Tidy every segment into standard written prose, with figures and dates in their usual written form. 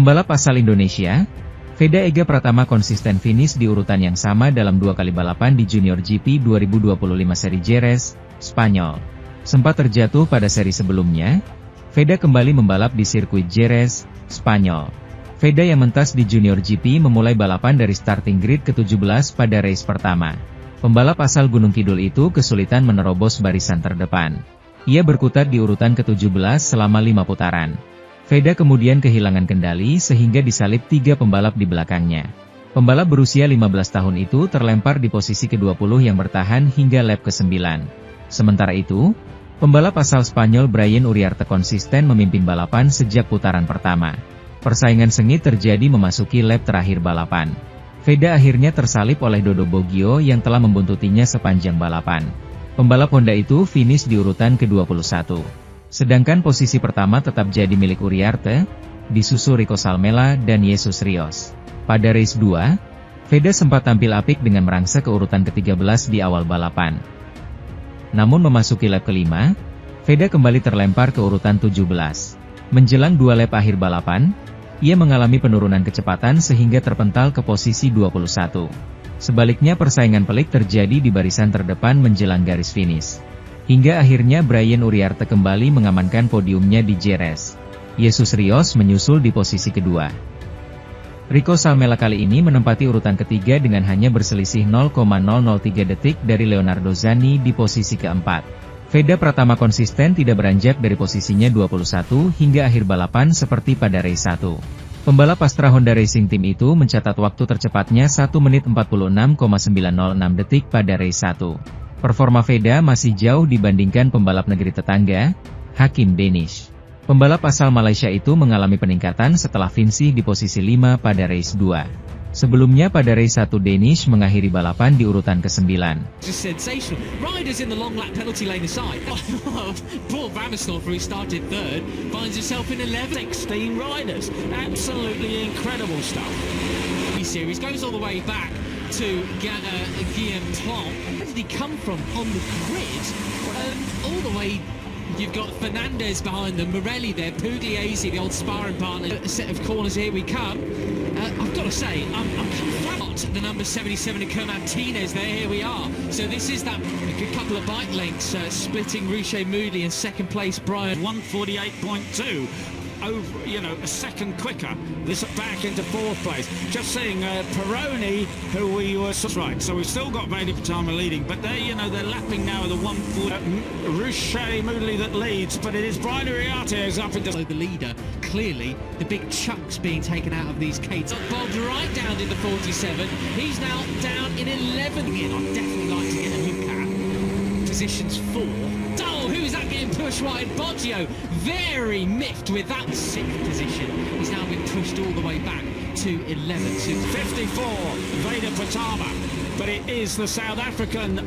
Pembalap asal Indonesia, Veda Ega Pratama konsisten finish di urutan yang sama dalam 2 kali balapan di Junior GP 2025 seri Jerez, Spanyol. Sempat terjatuh pada seri sebelumnya, Veda kembali membalap di sirkuit Jerez, Spanyol. Veda yang mentas di Junior GP memulai balapan dari starting grid ke-17 pada race pertama. Pembalap asal Gunung Kidul itu kesulitan menerobos barisan terdepan. Ia berkutat di urutan ke-17 selama 5 putaran. Veda kemudian kehilangan kendali sehingga disalip 3 pembalap di belakangnya. Pembalap berusia 15 tahun itu terlempar di posisi ke-20 yang bertahan hingga lap ke-9. Sementara itu, pembalap asal Spanyol Brian Uriarte konsisten memimpin balapan sejak putaran pertama. Persaingan sengit terjadi memasuki lap terakhir balapan. Veda akhirnya tersalip oleh Dodo Boggio yang telah membuntutinya sepanjang balapan. Pembalap Honda itu finish di urutan ke-21. Sedangkan posisi pertama tetap jadi milik Uriarte, disusul Rico Salmela dan Jesus Rios. Pada race 2, Veda sempat tampil apik dengan merangsek ke urutan ke-13 di awal balapan. Namun memasuki lap kelima, Veda kembali terlempar ke urutan 17. Menjelang 2 lap akhir balapan, ia mengalami penurunan kecepatan sehingga terpental ke posisi 21. Sebaliknya persaingan pelik terjadi di barisan terdepan menjelang garis finish. Hingga akhirnya Brian Uriarte kembali mengamankan podiumnya di Jerez. Jesus Rios menyusul di posisi kedua. Rico Salmela kali ini menempati urutan ketiga dengan hanya berselisih 0,003 detik dari Leonardo Zanni di posisi keempat. Veda Pratama konsisten tidak beranjak dari posisinya 21 hingga akhir balapan seperti pada race 1. Pembalap Astra Honda Racing Team itu mencatat waktu tercepatnya 1 menit 46,906 detik pada race 1. Performa Veda masih jauh dibandingkan pembalap negeri tetangga, Hakim Danish. Pembalap asal Malaysia itu mengalami peningkatan setelah finish di posisi 5 pada race 2. Sebelumnya pada race 1 Danish mengakhiri balapan di urutan ke-9. Sensational. Riders in the long lap penalty lane aside. Paul Vamistor, who started third, finds himself in 11. 16 riders. Absolutely incredible stuff. Series goes all the way back to Guillaume Plante. Where did he come from on the grid? All the way, you've got Fernandez behind them, Morelli there, Pugliese, the old sparring partner. A set of corners, here we come. I've got to say, I'm confused. The number 77 of Martinez there, here we are. So this is that a couple of bike lengths splitting Ruche Moodley in second place, Brian. 148.2. Over, a second quicker. This back into fourth place. Just seeing Peroni, who we were right. So we've still got Veda Pratama leading, but they're lapping now the 140. Ruche Moodley that leads, but it is Brian Uriarte who's up into the leader. Clearly, the big chunks being taken out of these Kates. Bob right down in the 47. He's now down in 11 again. I'd definitely like to get a look at positions 4. Oh, who's that getting pushed wide? Boggio, very miffed with that 6th position. He's now been pushed all the way back to 11th. 54, Veda Pratama, but it is the South African.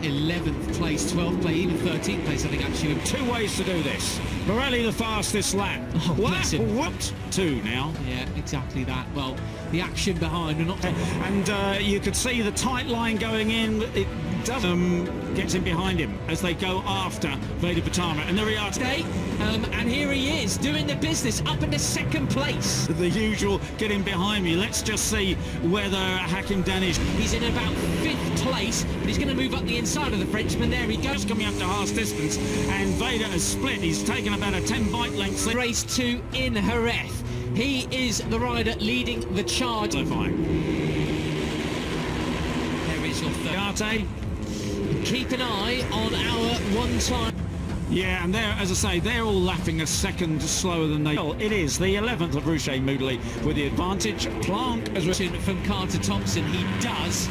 11th place, 12th place, even 13th place, I think actually. 2 ways to do this. Morelli the fastest lap. Oh, bless him. What? 2 now. Yeah, exactly that. Well, the action behind, we're not. And you could see the tight line going in. It doesn't get in behind him as they go after Veda Pratama. And there he are today. And here he is doing the business up into second place. The usual getting behind me. Let's just see whether Hakim Danish. He's in about 5th place, but he's going to move up the inside of the Frenchman. There he goes. Coming up to half distance, and Veda has split. He's taken about a 10 bike length. Race 2 in Jerez. He is the rider leading the charge. So fine. There is your third. Keep an eye on our one-time. Yeah, and they're, as I say, they're all lapping a second slower than they. It is the 11th of Ruche Moodley with the advantage. Planck as from Carter Thompson. He does.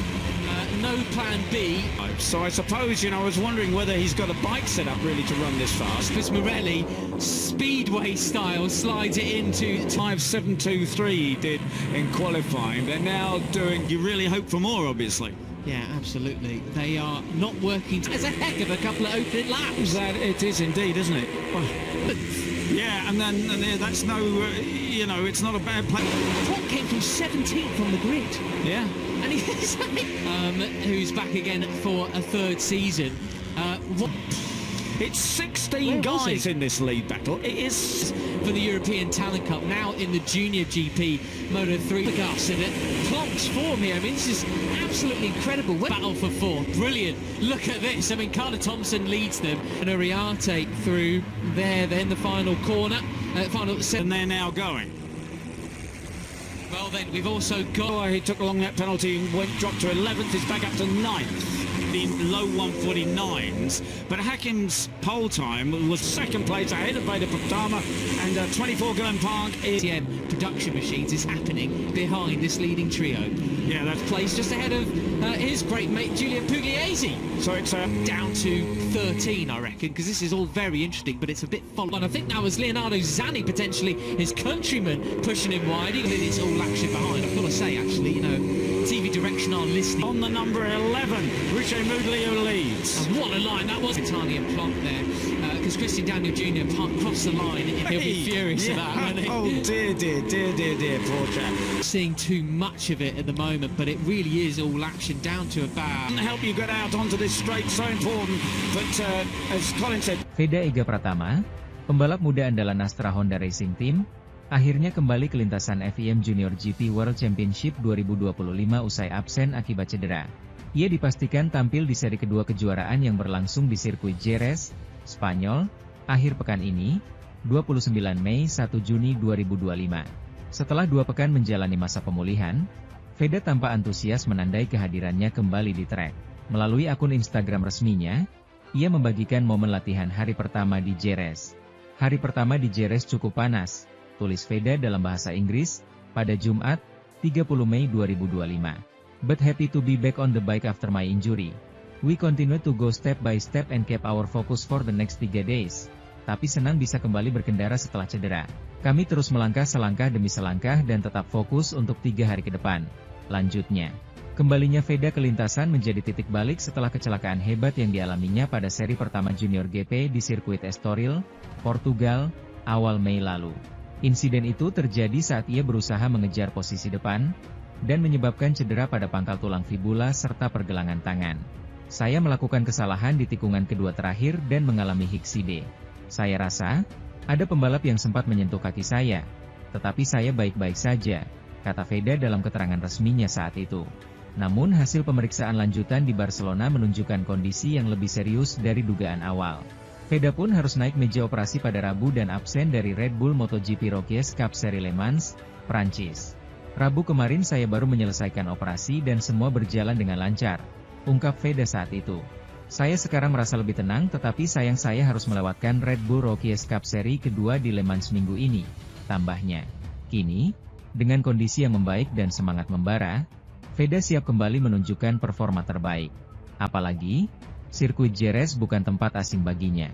No plan B. So I suppose, I was wondering whether he's got a bike set up really to run this fast. Because Morelli, speedway style, slides it into 5.723 he did in qualifying. They're now doing, you really hope for more, obviously. Yeah, absolutely. They are not working. There's a heck of a couple of opening laps. That it is indeed, isn't it? Well, yeah, and then that's no, it's not a bad play. Plot came from 17th on the grid. Yeah. And who's back again for a 3rd season. It's 16 Where was guys he? in this lead battle. It is For the European Talent Cup, now in the Junior GP Moto3. Gas in it. Plonk's form here. I mean, this is absolutely incredible. Battle for fourth. Brilliant. Look at this. I mean, Carter Thompson leads them. And Ariarte through there, then the final corner. Final set. and they're now going. Well, then, we've also got... Oh, he took a long lap penalty and dropped to 11th. He's back up to 9th. In low 149s, but Hakim's pole time was second place ahead of Vader Pratama, and 24 Glen Park is TM production machines is happening behind this leading trio. yeah, that's Placed just ahead of his great mate Julian Pugliese. so it's Down to 13, I reckon, because this is all very interesting, but it's a bit follow. And I think that was Leonardo Zanni, potentially his countryman, pushing him wide. And it's all action behind. I've got to say, actually, you know, TV Direction are listening. on the number 11. Riche Muglio leads. And what a line that was. Italian Plonk there, because Christian Daniel Jr. crossed the line. He'll be furious Yeah. about that, Oh won't dear, poor chap. he? Seeing too much of it at the moment, but it really is all action down to about... Doesn't help you get out onto this straight, so important. But as Colin said, Veda Ega Pratama, pembalap muda andalan Astra Honda Racing Team, akhirnya kembali ke lintasan FIM Junior GP World Championship 2025 usai absen akibat cedera. Ia dipastikan tampil di seri kedua kejuaraan yang berlangsung di sirkuit Jerez, Spanyol, akhir pekan ini, 29 Mei 1 Juni 2025. Setelah 2 pekan menjalani masa pemulihan, Veda tampak antusias menandai kehadirannya kembali di trek. Melalui akun Instagram resminya, ia membagikan momen latihan hari pertama di Jerez. Hari pertama di Jerez cukup panas, tulis Veda dalam bahasa Inggris, pada Jumat, 30 Mei 2025. But happy to be back on the bike after my injury. We continue to go step by step and keep our focus for the next 3 days. Tapi senang bisa kembali berkendara setelah cedera. Kami terus melangkah selangkah demi selangkah dan tetap fokus untuk 3 hari ke depan. Lanjutnya, kembalinya Veda ke lintasan menjadi titik balik setelah kecelakaan hebat yang dialaminya pada seri pertama Junior GP di sirkuit Estoril, Portugal, awal Mei lalu. Insiden itu terjadi saat ia berusaha mengejar posisi depan, dan menyebabkan cedera pada pangkal tulang fibula serta pergelangan tangan. Saya melakukan kesalahan di tikungan kedua terakhir dan mengalami Hikside. Saya rasa, ada pembalap yang sempat menyentuh kaki saya, tetapi saya baik-baik saja, kata Veda dalam keterangan resminya saat itu. Namun hasil pemeriksaan lanjutan di Barcelona menunjukkan kondisi yang lebih serius dari dugaan awal. Veda pun harus naik meja operasi pada Rabu dan absen dari Red Bull MotoGP Rookies Cup Seri Le Mans, Prancis. Rabu kemarin saya baru menyelesaikan operasi dan semua berjalan dengan lancar, ungkap Veda saat itu. Saya sekarang merasa lebih tenang tetapi sayang saya harus melewatkan Red Bull Rookies Cup seri kedua di Le Mans minggu ini, tambahnya. Kini, dengan kondisi yang membaik dan semangat membara, Veda siap kembali menunjukkan performa terbaik. Apalagi, sirkuit Jerez bukan tempat asing baginya.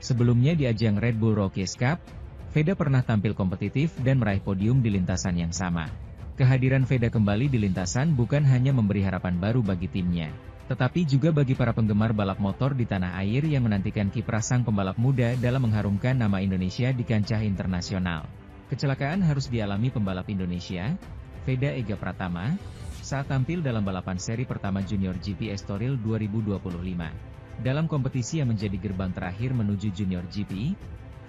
Sebelumnya di ajang Red Bull Rookies Cup, Veda pernah tampil kompetitif dan meraih podium di lintasan yang sama. Kehadiran Veda kembali di lintasan bukan hanya memberi harapan baru bagi timnya, tetapi juga bagi para penggemar balap motor di tanah air yang menantikan kiprah sang pembalap muda dalam mengharumkan nama Indonesia di kancah internasional. Kecelakaan harus dialami pembalap Indonesia, Veda Ega Pratama, saat tampil dalam balapan seri pertama Junior GP Estoril 2025. Dalam kompetisi yang menjadi gerbang terakhir menuju Junior GP,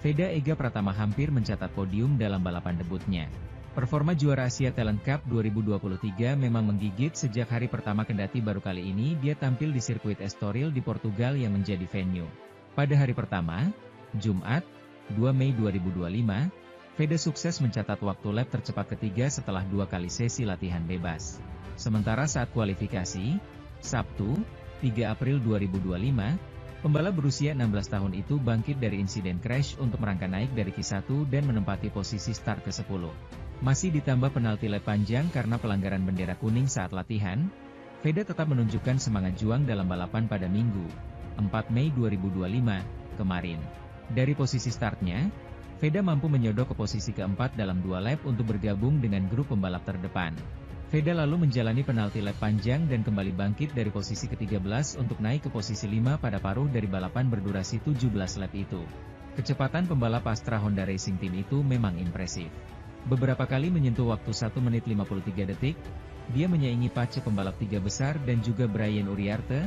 Veda Ega Pratama hampir mencatat podium dalam balapan debutnya. Performa juara Asia Talent Cup 2023 memang menggigit sejak hari pertama kendati baru kali ini dia tampil di sirkuit Estoril di Portugal yang menjadi venue. Pada hari pertama, Jumat, 2 Mei 2025, Veda sukses mencatat waktu lap tercepat ketiga setelah 2 kali sesi latihan bebas. Sementara saat kualifikasi, Sabtu, 3 April 2025, pembalap berusia 16 tahun itu bangkit dari insiden crash untuk merangkak naik dari Q1 dan menempati posisi start ke-10. Masih ditambah penalti lap panjang karena pelanggaran bendera kuning saat latihan, Veda tetap menunjukkan semangat juang dalam balapan pada Minggu, 4 Mei 2025, kemarin. Dari posisi startnya, Veda mampu menyodok ke posisi keempat dalam 2 lap untuk bergabung dengan grup pembalap terdepan. Veda lalu menjalani penalti lap panjang dan kembali bangkit dari posisi ke-13 untuk naik ke posisi 5 pada paruh dari balapan berdurasi 17 lap itu. Kecepatan pembalap Astra Honda Racing Team itu memang impresif. Beberapa kali menyentuh waktu 1 menit 53 detik, dia menyaingi pace pembalap 3 besar dan juga Brian Uriarte,